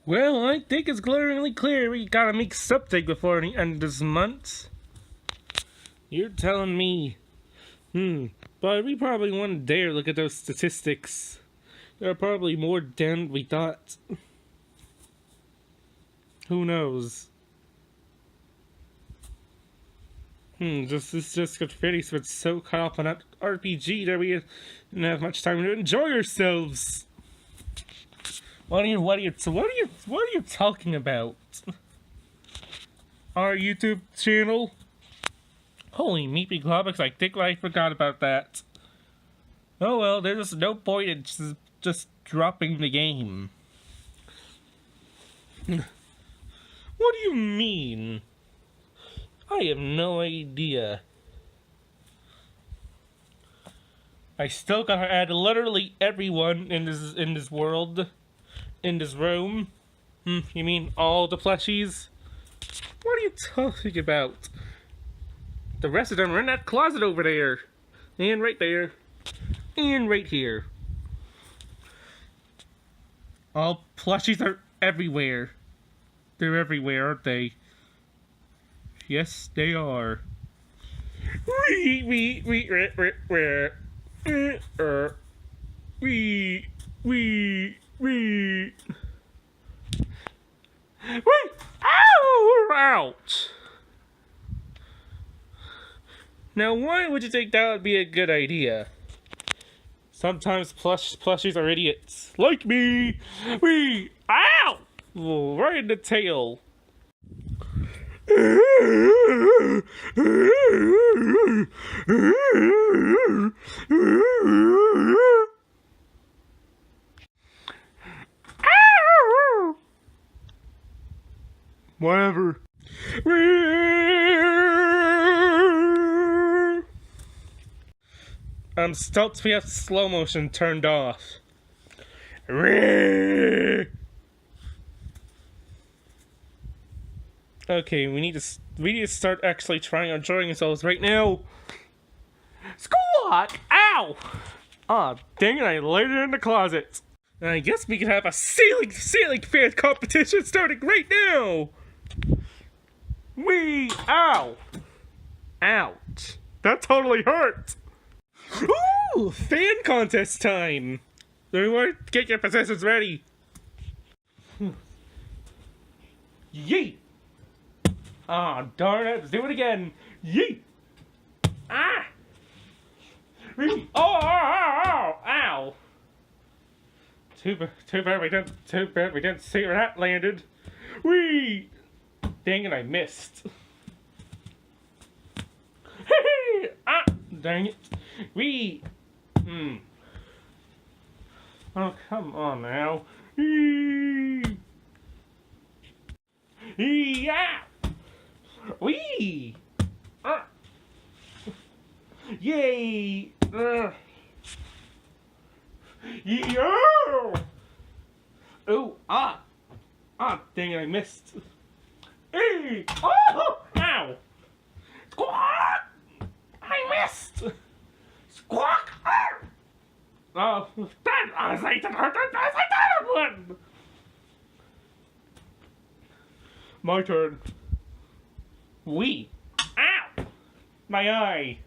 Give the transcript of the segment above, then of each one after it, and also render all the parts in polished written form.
Well, I think it's glaringly clear we gotta make something before the end of this month. You're telling me. But we probably wouldn't dare look at those statistics. There are probably more than we thought. Who knows? This just got very so caught up on that RPG that we didn't have much time to enjoy ourselves. What are you talking about? Our YouTube channel? Holy meepy globbix, I think I forgot about that. Oh well, there's no point in just dropping the game. What do you mean? I have no idea. I still gotta add literally everyone in this world. In this room? You mean all the plushies? What are you talking about? The rest of them are in that closet over there. And right there. And right here. All plushies are everywhere. They're everywhere, aren't they? Yes, they are. Ow! Ouch! Now, why would you think that would be a good idea? Sometimes plushies are idiots. Like me! Ow! Right in the tail. Whatever. I'm stoked we have slow motion turned off. Okay, we need to start actually trying enjoying ourselves right now. Squawk! Ow! Ah, dang it! I laid it in the closet. I guess we could have a ceiling fan competition starting right now. Ow! Ouch! That totally hurt. Ooh! Fan contest time. Everyone, get your possessions ready. Yeet! Ah, darn it. Let's do it again. Yeet! Ah! Oh! Ow! Too bad we didn't see where that landed. Whee! Dang it, I missed. Ah! Dang it. Whee! Oh, come on now. Yeah! Wee! Yay! Yo! Oh! Dang it, I missed. Hey! Oh! Ow! Squawk! I missed! Squawk! Oh, that honestly didn't hurt as I thought it would! My turn. Wee! Ow! My eye!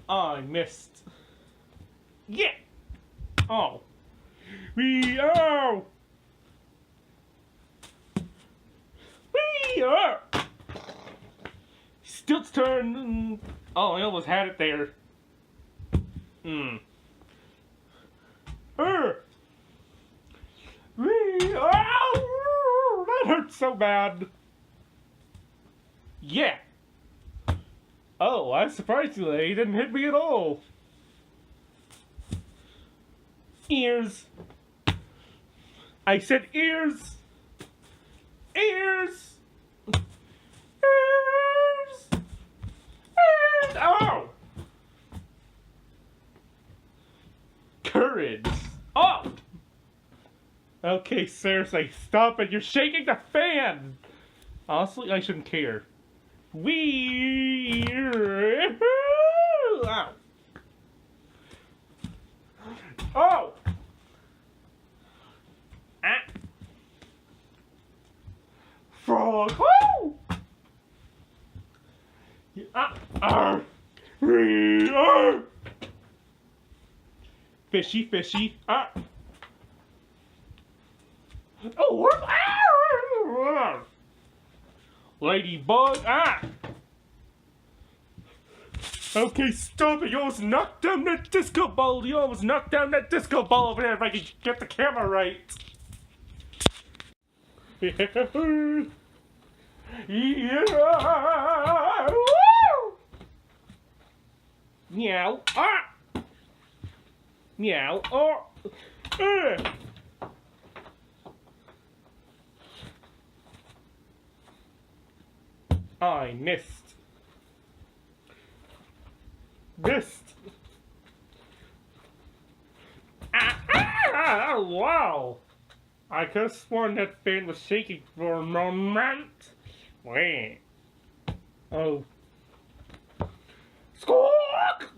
I missed. Yeah! Oh. Stilt's turn. Oh, I almost had it there. That hurts so bad. Yeah. Oh, I surprisingly, he didn't hit me at all. Ears. I said ears. Ears. Ears. Oh. Courage. Oh. Okay, seriously, stop it. You're shaking the fan. Honestly, I shouldn't care. Wee! Ow! Oh! Ah! Frog! Woo! Fishy, fishy. Oh! Ladybug. Okay, stop it. You almost knocked down that disco ball. You almost knocked down that disco ball over there if I could get the camera right. Yeah. Woo! Meow. Meow. I missed. Wow! I could have sworn that fan was shaking for a moment. Wait. Oh. Squawk!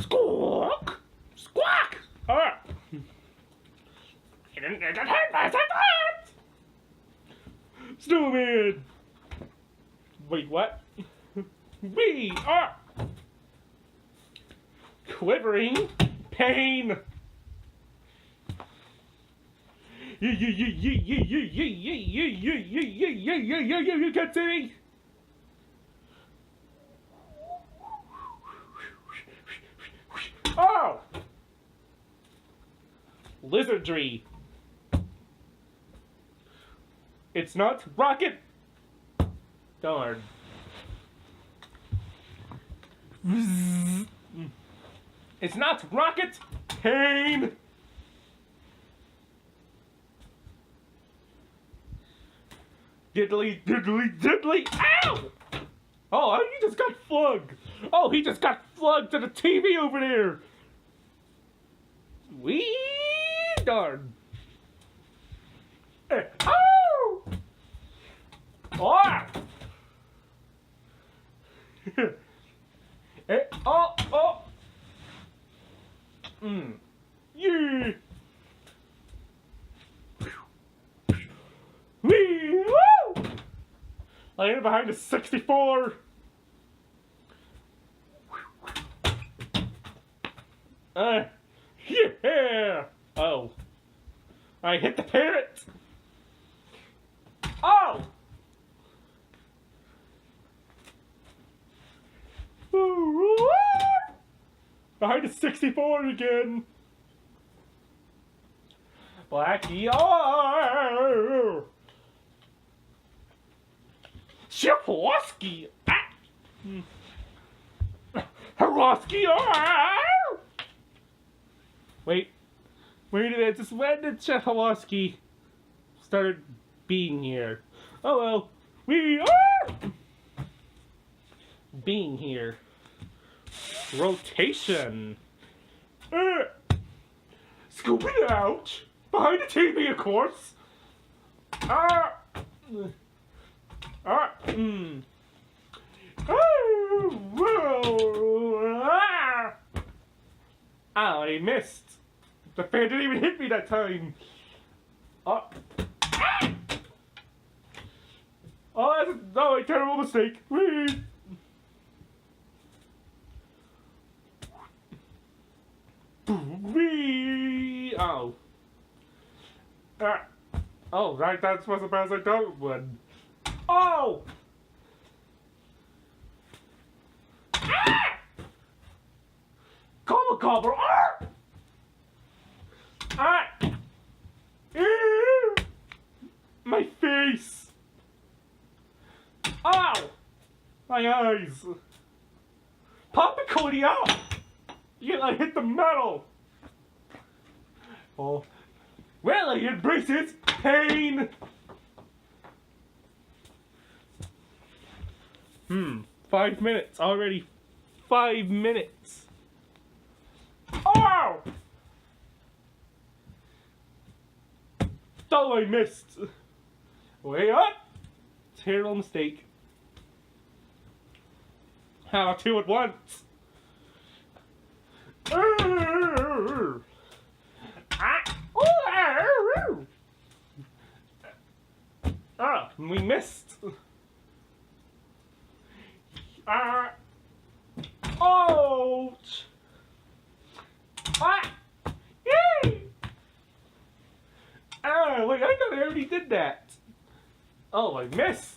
Squawk! Squawk! I didn't get hurt by that! Snowman! Wait, what? We are quivering pain. You can't see me. Oh! Lizardry. It's not rocket. Darn. It's not rocket pain. Diddly, diddly, diddly. Ow! Oh, he just got plugged. Oh, he just got plugged to the TV over there. Wee darn. Oh! Oh! Oh! Yeah! Wee! Woo! I am behind the 64. Yeah! Oh. I hit the parrot. Oh! Behind the 64 again. Blackie. Oh! Shipwoski. Haroski. Oh! Wait. Where did it just when did Chekhovsky started being here? Oh well. We are being here. Rotation. Scoop it out. Behind the TV, of course. I missed. The fan didn't even hit me that time. Oh, that's a terrible mistake. Whee! Whee! Oh. Oh, right, that's was the best I thought it would. Oh! Cobble cobble! My face! Ow! My eyes! Pop the Cody out! I hit the metal! Oh. Well, I embrace its pain! 5 minutes already. 5 minutes. Oh! Oh, I missed. Way up! Terrible mistake. How about 2 at once? Ah, we missed. Ouch! Yay! Wait, I thought I already did that. Oh, I missed.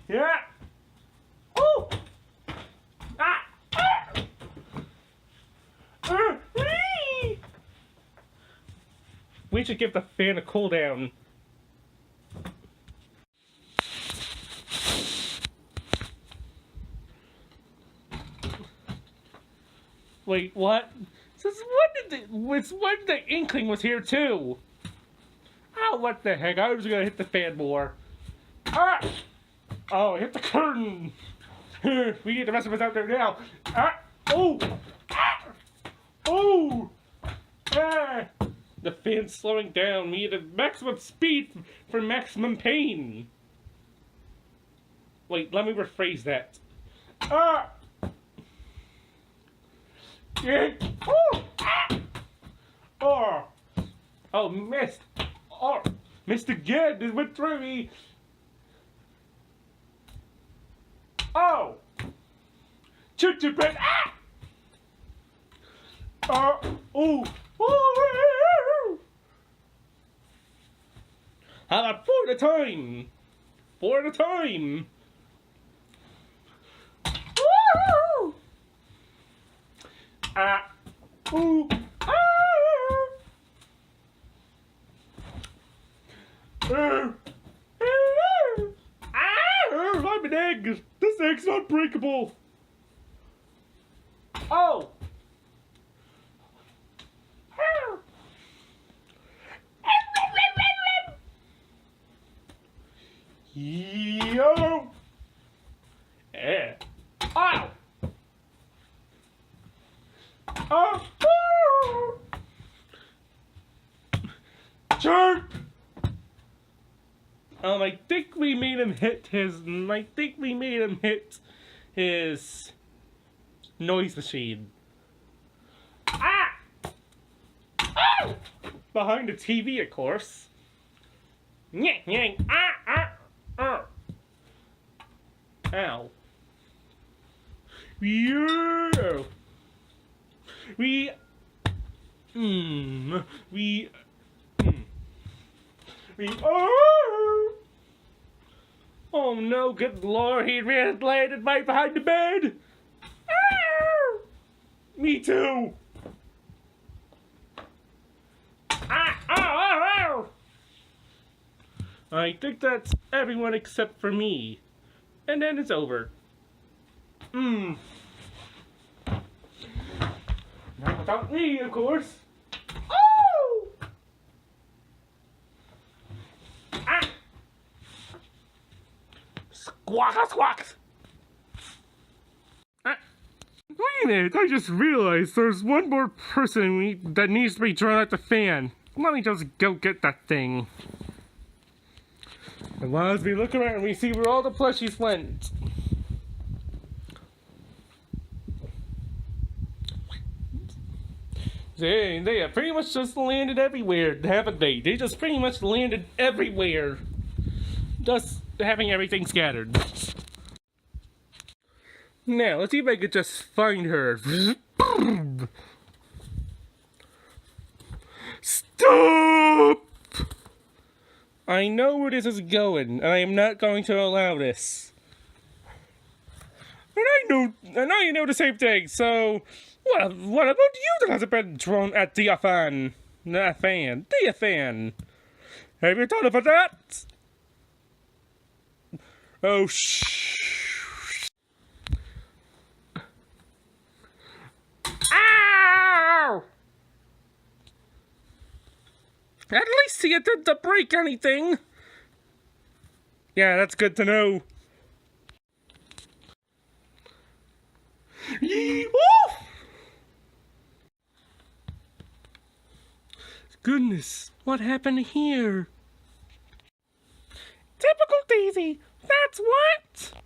Yeah. Oh. We should give the fan a cool down. Wait, what? Since when the Inkling was here too? Oh, what the heck? I was gonna hit the fan more. Ah! Oh, hit the curtain. We need the rest of us out there now. Oh! Oh! The fan's slowing down. We need a maximum speed for maximum pain. Wait, let me rephrase that. Yeah. Oh, missed. Oh, missed again. It went through me. Oh! Choo-choo bread. Oh! How about 4 at a time? 4 at a time. Woo! Ooh! I'm an egg. This egg's not breakable. Oh! Yo! Yeah. Ow! Oh! Jerk! I think we made him hit his. I think we made him hit his noise machine. Oh! Behind the TV, of course. Ow. Yeah. Oh no, good lord, he landed right behind the bed. Me too. I think that's everyone except for me. And then it's over. Not without me, of course. Oh! Squawk, squawk! Wait a minute, I just realized there's one more person that needs to be drawn at the fan. Let me just go get that thing. And as we look around, we see where all the plushies went. They have pretty much just landed everywhere, haven't they? They just pretty much landed everywhere. Just having everything scattered. Now, let's see if I could just find her. Stop! I know where this is going, and I am not going to allow this. And I know the same thing, so what about you that hasn't been drawn at the fan? The fan. Have you thought about that? Oh, shh. Ow! At least he didn't break anything. Yeah, that's good to know. Yee-woo! goodness, what happened here? Typical Daisy, that's what?